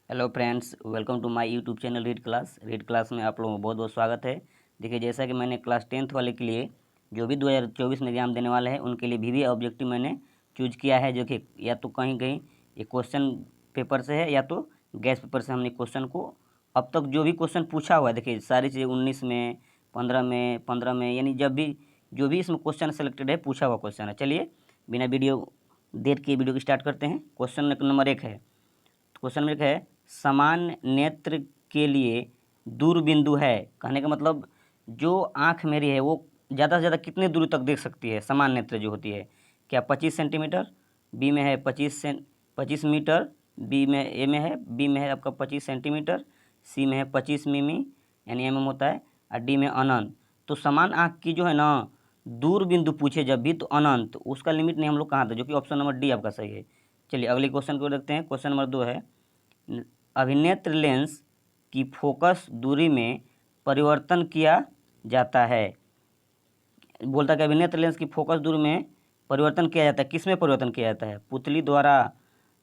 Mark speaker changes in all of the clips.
Speaker 1: Hello friends, welcome to my YouTube channel read class में आप लोगों का बहुत बहुत स्वागत है। देखिए, जैसा कि मैंने क्लास 10th वाले के लिए जो भी 2024 में एग्जाम देने वाले हैं उनके लिए भी ऑब्जेक्टिव मैंने चूज किया है, जो कि या तो कहीं कहीं ये क्वेश्चन पेपर से है या तो गैस पेपर से। हमने क्वेश्चन को अब तक जो भी क्वेश्चन पूछा हुआ है, देखिए सारी चीज़ें 19 में, 15 में, यानी जब भी जो भी इसमें क्वेश्चन सेलेक्टेड है पूछा हुआ क्वेश्चन है। चलिए बिना देर के वीडियो को स्टार्ट करते हैं। क्वेश्चन नंबर 1 है। क्वेश्चन नंबर 1 है, समान नेत्र के लिए दूर बिंदु है। कहने का मतलब जो आँख मेरी है वो ज़्यादा से ज़्यादा कितने दूर तक देख सकती है। समान नेत्र जो होती है, क्या 25 सेंटीमीटर, बी में है 25 मीटर, ए में है, बी में है आपका 25 सेंटीमीटर, सी में है 25 मिमी यानी होता है, और डी में अनंत। तो समान आँख की जो है ना दूर बिंदु पूछे जब भी, तो अनंत उसका लिमिट नहीं हम लोग कहाँ था, जो कि ऑप्शन नंबर डी आपका सही है। चलिए अगले क्वेश्चन को देखते हैं। क्वेश्चन नंबर 2 है, अभिनेत्र लेंस की फोकस दूरी में परिवर्तन किया जाता है। बोलता है कि अभिनेत्र लेंस की फोकस दूरी में परिवर्तन किया जाता है। किस में परिवर्तन किया जाता है? पुतली द्वारा,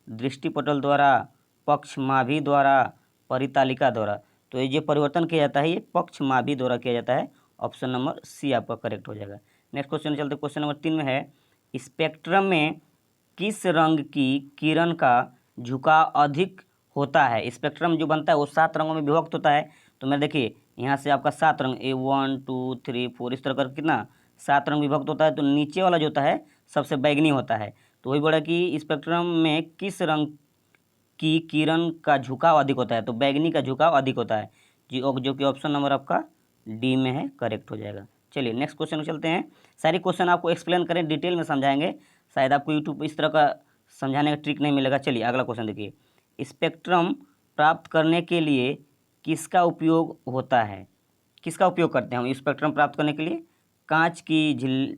Speaker 1: दृष्टिपटल द्वारा, पक्षमाभि द्वारा, परितालिका द्वारा। तो ये जो परिवर्तन किया जाता है ये पक्षमाभि द्वारा किया जाता है। ऑप्शन नंबर सी आपका करेक्ट हो जाएगा। नेक्स्ट क्वेश्चन चलते, क्वेश्चन नंबर 3 में है, स्पेक्ट्रम में किस रंग की किरण का झुकाव अधिक होता है? स्पेक्ट्रम जो बनता है वो 7 रंगों में विभक्त होता है। तो मैं देखिए यहाँ से आपका 7 रंग, 1 2 3 4 इस तरह कर कितना 7 रंग विभक्त होता है। तो नीचे वाला जो होता है सबसे बैगनी होता है। तो वही बोला कि स्पेक्ट्रम में किस रंग की किरण का झुकाव अधिक होता है? तो बैगनी का झुकाव अधिक होता है जो कि ऑप्शन नंबर आपका डी में है, करेक्ट हो जाएगा। चलिए नेक्स्ट क्वेश्चन में चलते हैं। सारी क्वेश्चन आपको एक्सप्लेन करें, डिटेल में समझाएंगे। शायद आपको यूट्यूब इस तरह का समझाने का ट्रिक नहीं मिलेगा। चलिए अगला क्वेश्चन देखिए, स्पेक्ट्रम प्राप्त करने के लिए किसका उपयोग होता है? किसका उपयोग करते हैं हम स्पेक्ट्रम प्राप्त करने के लिए? कांच की झिल्ली,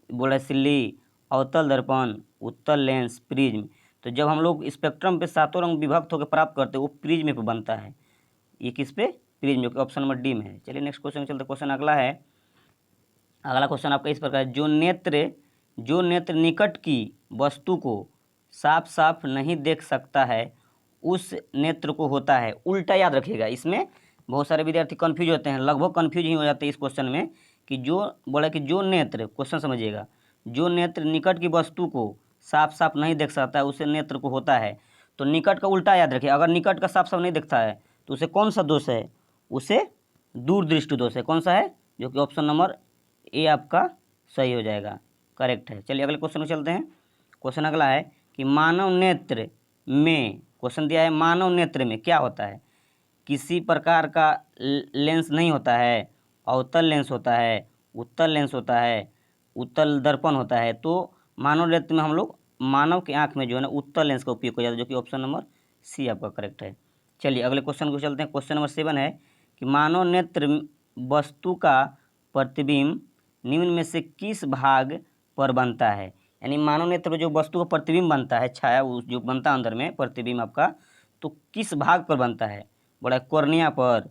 Speaker 1: बोला सिल्ली, अवतल दर्पण, उत्तल लेंस, प्रिज्म। तो जब हम लोग स्पेक्ट्रम पे 7 रंग विभक्त होकर प्राप्त करते हैं वो प्रिज्म पे बनता है। ये किस पे? प्रिज्म, जो कि ऑप्शन नंबर डी में है। चलिए नेक्स्ट क्वेश्चन चलते। क्वेश्चन अगला है, अगला क्वेश्चन आपका इस प्रकार है, जो नेत्र निकट की वस्तु को साफ साफ नहीं देख सकता है उस नेत्र को होता है उल्टा। याद रखिएगा, इसमें बहुत सारे विद्यार्थी कंफ्यूज होते हैं, लगभग कंफ्यूज ही हो जाते हैं इस क्वेश्चन में, कि जो बोला कि जो नेत्र, क्वेश्चन समझिएगा, जो नेत्र निकट की वस्तु को साफ साफ नहीं देख सकता है उसे नेत्र को होता है। तो निकट का उल्टा याद रखिए, अगर निकट का साफ साफ नहीं दिखता है तो उसे कौन सा दोष है? उसे दूरदृष्टि दोष है। कौन सा है? जो कि ऑप्शन नंबर ए आपका सही हो जाएगा, करेक्ट है। चलिए अगले क्वेश्चन में चलते हैं। क्वेश्चन अगला है कि मानव नेत्र में, क्वेश्चन दिया है मानव नेत्र में क्या होता है? किसी प्रकार का लेंस नहीं होता है, अवतल लेंस होता है, उत्तल लेंस होता है, उत्तल दर्पण होता है। तो मानव नेत्र में हम लोग, मानव की आंख में जो है ना उत्तल लेंस का उपयोग किया जाता है, जो कि ऑप्शन नंबर सी आपका करेक्ट है। चलिए अगले क्वेश्चन को चलते हैं। क्वेश्चन नंबर 7 है कि मानव नेत्र वस्तु का प्रतिबिंब निम्न में से किस भाग पर बनता है? यानी मानव नेत्र में जो वस्तु का प्रतिबिंब बनता है, छाया जो बनता है अंदर में प्रतिबिंब आपका, तो किस भाग पर बनता है? बड़ा कॉर्निया पर,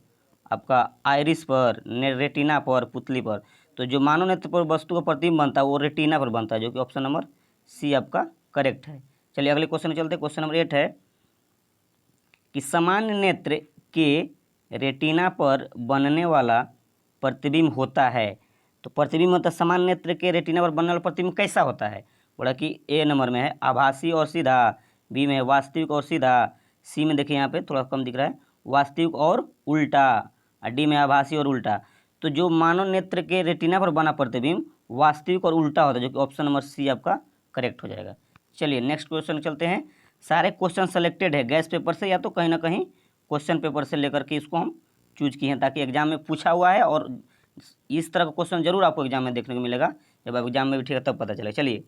Speaker 1: आपका आइरिस पर, रेटिना पर, पुतली पर। तो जो मानव नेत्र पर वस्तु का प्रतिबिंब बनता है वो रेटिना पर बनता है, जो कि ऑप्शन नंबर सी आपका करेक्ट है। चलिए अगले क्वेश्चन में चलते हैं। क्वेश्चन नंबर 8 है कि सामान्य नेत्र के रेटिना पर बनने वाला प्रतिबिंब होता है। तो प्रतिबिंब मतलब सामान्य नेत्र के रेटिना पर बनने वाला प्रतिबिंब कैसा होता है? बोला कि ए नंबर में है आभासी और सीधा, बी में है वास्तविक और सीधा, सी में देखिए यहाँ पे थोड़ा कम दिख रहा है वास्तविक और उल्टा, और डी में आभासी और उल्टा। तो जो मानव नेत्र के रेटिना पर बना प्रतिबिंब वास्तविक और उल्टा होता है, जो कि ऑप्शन नंबर सी आपका करेक्ट हो जाएगा। चलिए नेक्स्ट क्वेश्चन चलते हैं। सारे क्वेश्चन सेलेक्टेड है गैस पेपर से या तो कहीं ना कहीं क्वेश्चन पेपर से लेकर के इसको हम चूज किए हैं, ताकि एग्जाम में पूछा हुआ है और इस तरह का क्वेश्चन जरूर आपको एग्जाम में देखने को मिलेगा। जब आप एग्जाम में बैठिएगा तब पता चले। चलिए,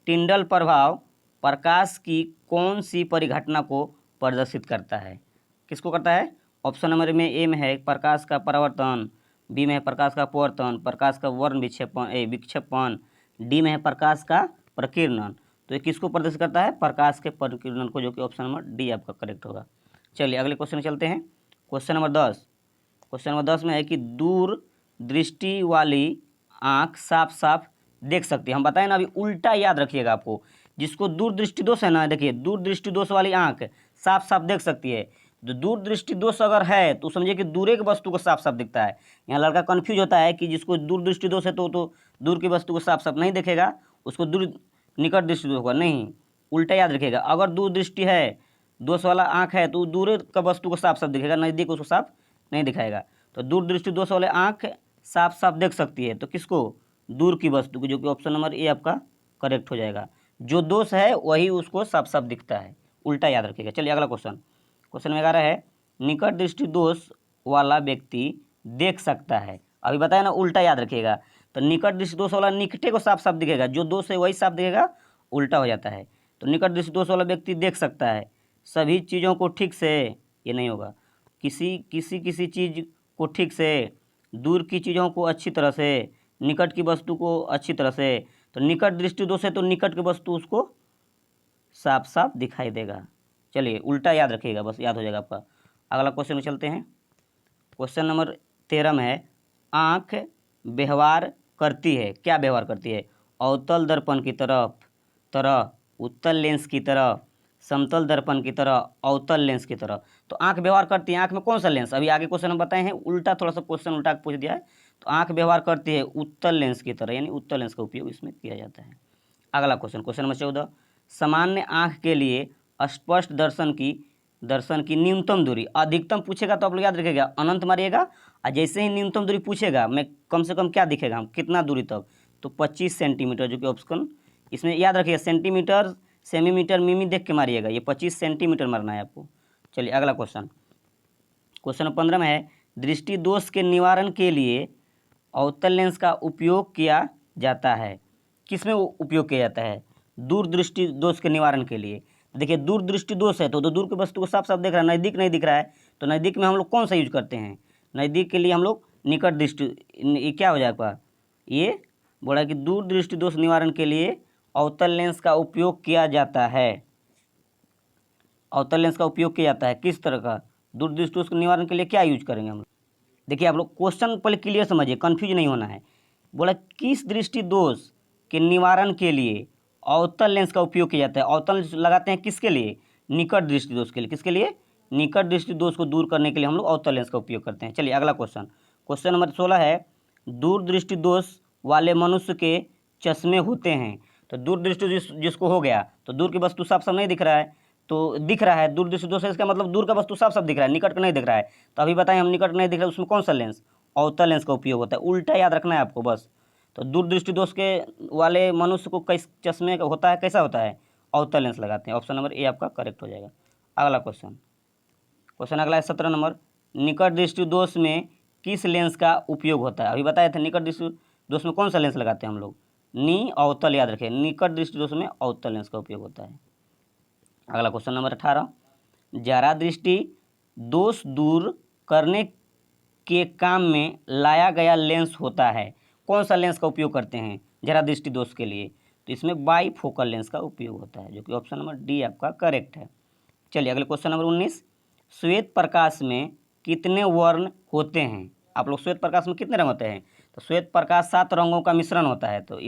Speaker 1: टिंडल प्रभाव प्रकाश की कौन सी परिघटना को प्रदर्शित करता है? किसको करता है? ऑप्शन नंबर में ए में है प्रकाश का परावर्तन, बी में है प्रकाश का अपवर्तन, प्रकाश का वर्ण विक्षेपण, डी में है प्रकाश का प्रकीर्णन। तो ये किसको प्रदर्शित करता है? प्रकाश के प्रकीर्णन को, जो कि ऑप्शन नंबर डी आपका करेक्ट होगा। चलिए अगले क्वेश्चन में चलते हैं। क्वेश्चन नंबर 10, क्वेश्चन नंबर 10 में है कि दूर दृष्टि वाली आँख साफ साफ देख सकती है। हम बताएं ना, अभी उल्टा याद रखिएगा आपको, जिसको दूरदृष्टि दोष है ना, देखिए दूरदृष्टि दोष वाली आँख साफ साफ देख सकती है। तो दूरदृष्टि दोष अगर है तो समझिए कि दूर की वस्तु को साफ साफ दिखता है। यहाँ लड़का कन्फ्यूज होता है कि जिसको दूरदृष्टि दोष है तो दूर की वस्तु को साफ साफ नहीं देखेगा, उसको दूर निकट दृष्टि दोष होगा। नहीं, उल्टा याद रखिएगा, अगर दूरदृष्टि है दोष वाला आँख है तो दूर का वस्तु को साफ साफ दिखेगा, नज़दीक उसको साफ नहीं दिखाएगा। तो दूरदृष्टि दोष वाले आँख साफ साफ देख सकती है, तो किसको? दूर की वस्तु को, जो कि ऑप्शन नंबर ए आपका करेक्ट हो जाएगा। जो दोष है वही उसको साफ साफ दिखता है, उल्टा याद रखिएगा। चलिए अगला क्वेश्चन, क्वेश्चन 11 है, निकट दृष्टि दोष वाला व्यक्ति देख सकता है। अभी बताया ना, उल्टा याद रखिएगा। तो निकट दृष्टि दोष वाला निकटे को साफ साफ दिखेगा, जो दोष है वही साफ दिखेगा, उल्टा हो जाता है। तो निकट दृष्टि दोष वाला व्यक्ति देख सकता है सभी चीज़ों को ठीक से, ये नहीं होगा, किसी चीज़ को ठीक से, दूर की चीज़ों को अच्छी तरह से, निकट की वस्तु को अच्छी तरह से। तो निकट दृष्टि दोष है तो निकट की वस्तु उसको साफ साफ दिखाई देगा। चलिए उल्टा याद रखिएगा, बस याद हो जाएगा आपका। अगला क्वेश्चन में चलते हैं। क्वेश्चन नंबर 13 में है, आँख व्यवहार करती है, क्या व्यवहार करती है? अवतल दर्पण की तरह, उत्तल लेंस की तरह, समतल दर्पण की तरह, अवतल लेंस की तरह। तो आँख व्यवहार करती है, आँख में कौन सा लेंस? अभी आगे क्वेश्चन हम बताए हैं, उल्टा थोड़ा सा क्वेश्चन उल्टा पूछ दिया है। तो आँख व्यवहार करती है उत्तल लेंस की तरह, यानी उत्तल लेंस का उपयोग इसमें किया जाता है। अगला क्वेश्चन, क्वेश्चन नंबर 14, सामान्य आँख के लिए स्पष्ट दर्शन की न्यूनतम दूरी, अधिकतम पूछेगा तो आप लोग याद रखिएगा अनंत मारिएगा, और जैसे ही न्यूनतम दूरी पूछेगा मैं कम से कम क्या दिखेगा, हम कितना दूरी तक, तो 25 सेंटीमीटर, जो कि ऑप्शन इसमें याद रखिएगा, सेंटीमीटर सेमीमीटर मिमी देख के मारिएगा, ये 25 सेंटीमीटर मारना है आपको। चलिए अगला क्वेश्चन, क्वेश्चन 15 में है, दृष्टि दोष के निवारण के लिए अवतल लेंस का उपयोग किया जाता है। किस में उपयोग किया जाता है? दूर दृष्टि दोष के निवारण के लिए। देखिए दूर दृष्टि दोष है तो दूर की वस्तु को साफ साफ देख रहा है, नज़दीक नहीं दिख रहा है, तो नज़दीक में हम लोग कौन सा यूज करते हैं? नज़दीक के लिए हम लोग निकट दृष्टि, ये क्या हो जाएगा, ये बोला कि दूर दृष्टि दोष निवारण के लिए अवतल लेंस का उपयोग किया जाता है। अवतल लेंस का उपयोग किया जाता है किस तरह का? दूर दृष्टि दोष के निवारण के लिए क्या यूज करेंगे हम लोग? देखिए आप लोग क्वेश्चन पहले क्लियर समझिए, कन्फ्यूज नहीं होना है। बोला किस दृष्टि दोष के निवारण के लिए अवतल लेंस का उपयोग किया जाता है। अवतल लेंस लगाते हैं किसके लिए? निकट दृष्टि दोष के लिए। किसके लिए? निकट दृष्टि दोष को दूर करने के लिए हम लोग अवतल लेंस का उपयोग करते हैं। चलिए अगला क्वेश्चन, क्वेश्चन नंबर 16 है, दूर दृष्टि दोष वाले मनुष्य के चश्मे होते हैं। तो दूर दृष्टि जिसको हो गया तो दूर की वस्तु साफ साफ नहीं दिख रहा है, तो दिख रहा है दूर दृष्टि दोष है, इसका मतलब दूर का वस्तु साफ साफ दिख रहा है, निकट का नहीं दिख रहा है। तो अभी बताएं हम निकट नहीं दिख रहा है, उसमें कौन सा लेंस? अवतल लेंस का उपयोग होता है। उल्टा याद रखना है आपको बस। तो दूर दृष्टि दोष के वाले मनुष्य को किस चश्मे का होता है, कैसा होता है? अवतल लेंस लगाते हैं। ऑप्शन नंबर ए आपका करेक्ट हो जाएगा। अगला क्वेश्चन, क्वेश्चन अगला है 17 नंबर, निकट दृष्टि दोष में किस लेंस का उपयोग होता है? अभी बताए थे निकट दृष्टि दोष में कौन सा लेंस लगाते हैं हम लोग? अवतल, याद रखें, निकट दृष्टि दोष में अवतल लेंस का उपयोग होता है। अगला क्वेश्चन नंबर 18, जरा दृष्टि दोष दूर करने के काम में लाया गया लेंस होता है। कौन सा लेंस का उपयोग करते हैं जरा दृष्टि दोष के लिए? तो इसमें बाईफोकल लेंस का उपयोग होता है, जो कि ऑप्शन नंबर डी आपका करेक्ट है। चलिए अगले क्वेश्चन नंबर 19, श्वेत प्रकाश में कितने वर्ण होते हैं? आप लोग श्वेत प्रकाश में कितने रंग होते हैं? तो श्वेत प्रकाश 7 रंगों का मिश्रण होता है। तो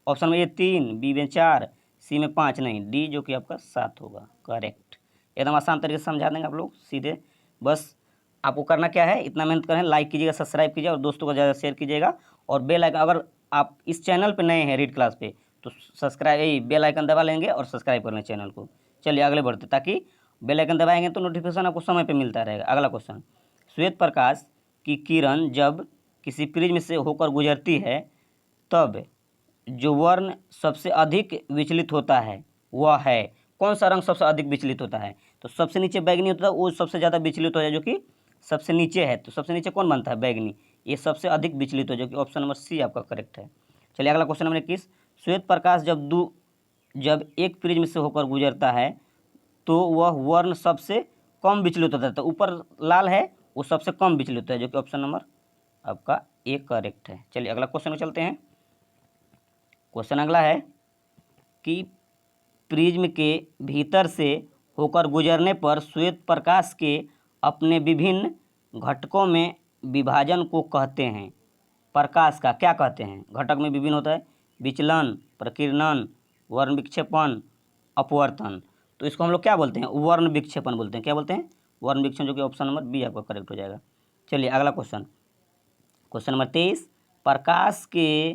Speaker 1: ऑप्शन में ए 3, बी में 4, सी में 5, नहीं डी जो कि आपका 7 होगा, करेक्ट। एकदम आसान तरीके से समझा देंगे आप लोग सीधे। बस आपको करना क्या है, इतना मेहनत करें, लाइक कीजिएगा, सब्सक्राइब कीजिएगा और दोस्तों को ज़्यादा शेयर कीजिएगा। और बेल आइकन, अगर आप इस चैनल पे नए हैं रीड क्लास पे, तो सब्सक्राइब, बेल आइकन दबा लेंगे और सब्सक्राइब कर लें चैनल को। चलिए आगे बढ़ते, ताकि बेल आइकन दबाएंगे तो नोटिफिकेशन आपको समय पे मिलता रहेगा। अगला क्वेश्चन, श्वेत प्रकाश की किरण जब किसी प्रिज्म से होकर गुजरती है तब जो वर्ण सबसे अधिक विचलित होता है वह है, कौन सा रंग सबसे अधिक विचलित होता है? तो सबसे नीचे बैगनी होता है, वो सबसे ज़्यादा विचलित हो जाए, जो कि सबसे नीचे है। तो सबसे नीचे कौन बनता है? बैगनी, ये सबसे अधिक विचलित हो, जो कि ऑप्शन नंबर सी आपका करेक्ट है। चलिए अगला क्वेश्चन नंबर 21, श्वेत प्रकाश जब एक प्रिज्म से होकर गुजरता है तो वह वर्ण सबसे कम विचलित होता है। तो ऊपर लाल है, वो सबसे कम विचलित होता है, जो कि ऑप्शन नंबर आपका ए करेक्ट है। चलिए अगला क्वेश्चन में चलते हैं। क्वेश्चन अगला है कि प्रिज्म के भीतर से होकर गुजरने पर श्वेत प्रकाश के अपने विभिन्न घटकों में विभाजन को कहते हैं। प्रकाश का क्या कहते हैं? घटक में विभिन्न होता है, विचलन, प्रकीर्णन, वर्ण विक्षेपण, अपवर्तन। तो इसको हम लोग क्या बोलते हैं? वर्ण विक्षेपण बोलते हैं। क्या बोलते हैं? वर्ण विक्षेपण, जो कि ऑप्शन नंबर बी आपका करेक्ट हो जाएगा। चलिए अगला क्वेश्चन, क्वेश्चन नंबर 23, प्रकाश के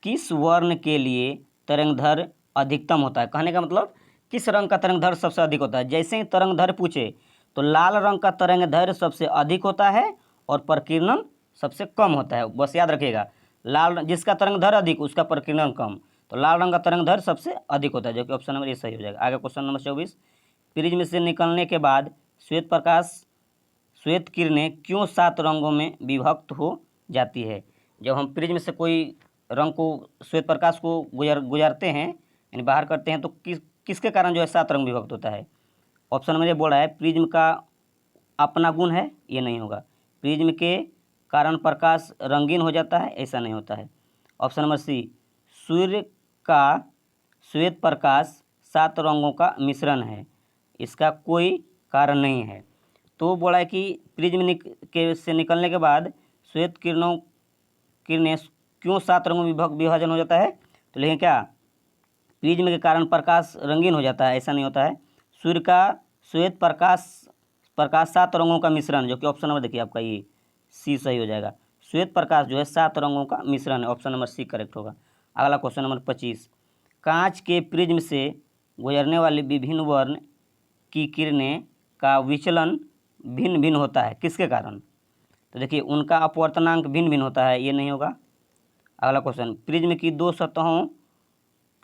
Speaker 1: किस वर्ण के लिए तरंगदैर्घ्य अधिकतम होता है? कहने का मतलब किस रंग का तरंगदैर्घ्य सबसे अधिक होता है? जैसे ही तरंगदैर्घ्य पूछे तो लाल रंग का तरंगदैर्घ्य सबसे अधिक होता है और प्रकीर्णन सबसे कम होता है। बस याद रखिएगा, लाल जिसका तरंगदैर्घ्य अधिक उसका प्रकीर्णन कम, तो लाल रंग का तरंगदैर्घ्य सबसे अधिक होता है, जो कि ऑप्शन नंबर ए सही हो जाएगा। आगे क्वेश्चन नंबर 24, प्रिज्म से निकलने के बाद श्वेत किरणें क्यों 7 रंगों में विभक्त हो जाती है? जब हम प्रिज्म से कोई रंग को, श्वेत प्रकाश को गुजारते हैं यानी बाहर करते हैं, तो किसके कारण जो है 7 रंग विभक्त होता है? ऑप्शन नंबर ए बोल रहा है प्रिज्म का अपना गुण है, ये नहीं होगा। प्रिज्म के कारण प्रकाश रंगीन हो जाता है, ऐसा नहीं होता है। ऑप्शन नंबर सी, सूर्य का श्वेत प्रकाश 7 रंगों का मिश्रण है, इसका कोई कारण नहीं है। तो बोला है कि प्रिज्म से निकलने के बाद श्वेत किरणें क्यों 7 रंगों में विभाजन हो जाता है? तो लेकिन क्या प्रिज्म के कारण प्रकाश रंगीन हो जाता है? ऐसा नहीं होता है। सूर्य का श्वेत प्रकाश 7 रंगों का मिश्रण, जो कि ऑप्शन नंबर देखिए आपका ये सी सही हो जाएगा। श्वेत प्रकाश जो है 7 रंगों का मिश्रण है, ऑप्शन नंबर सी करेक्ट होगा। अगला क्वेश्चन नंबर 25, कांच के प्रिज्म से गुजरने वाली विभिन्न वर्ण की किरणें का विचलन भिन्न भिन्न होता है, किसके कारण? तो देखिए उनका अपवर्तनांक भिन्न भिन्न होता है, ये नहीं होगा। अगला क्वेश्चन, प्रिज्म की 2 सतहों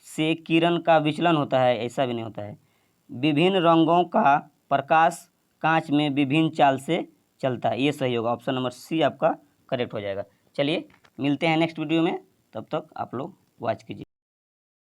Speaker 1: से किरण का विचलन होता है, ऐसा भी नहीं होता है। विभिन्न रंगों का प्रकाश कांच में विभिन्न चाल से चलता है, ये सही होगा। ऑप्शन नंबर सी आपका करेक्ट हो जाएगा। चलिए मिलते हैं नेक्स्ट वीडियो में, तब तक आप लोग वॉच कीजिए।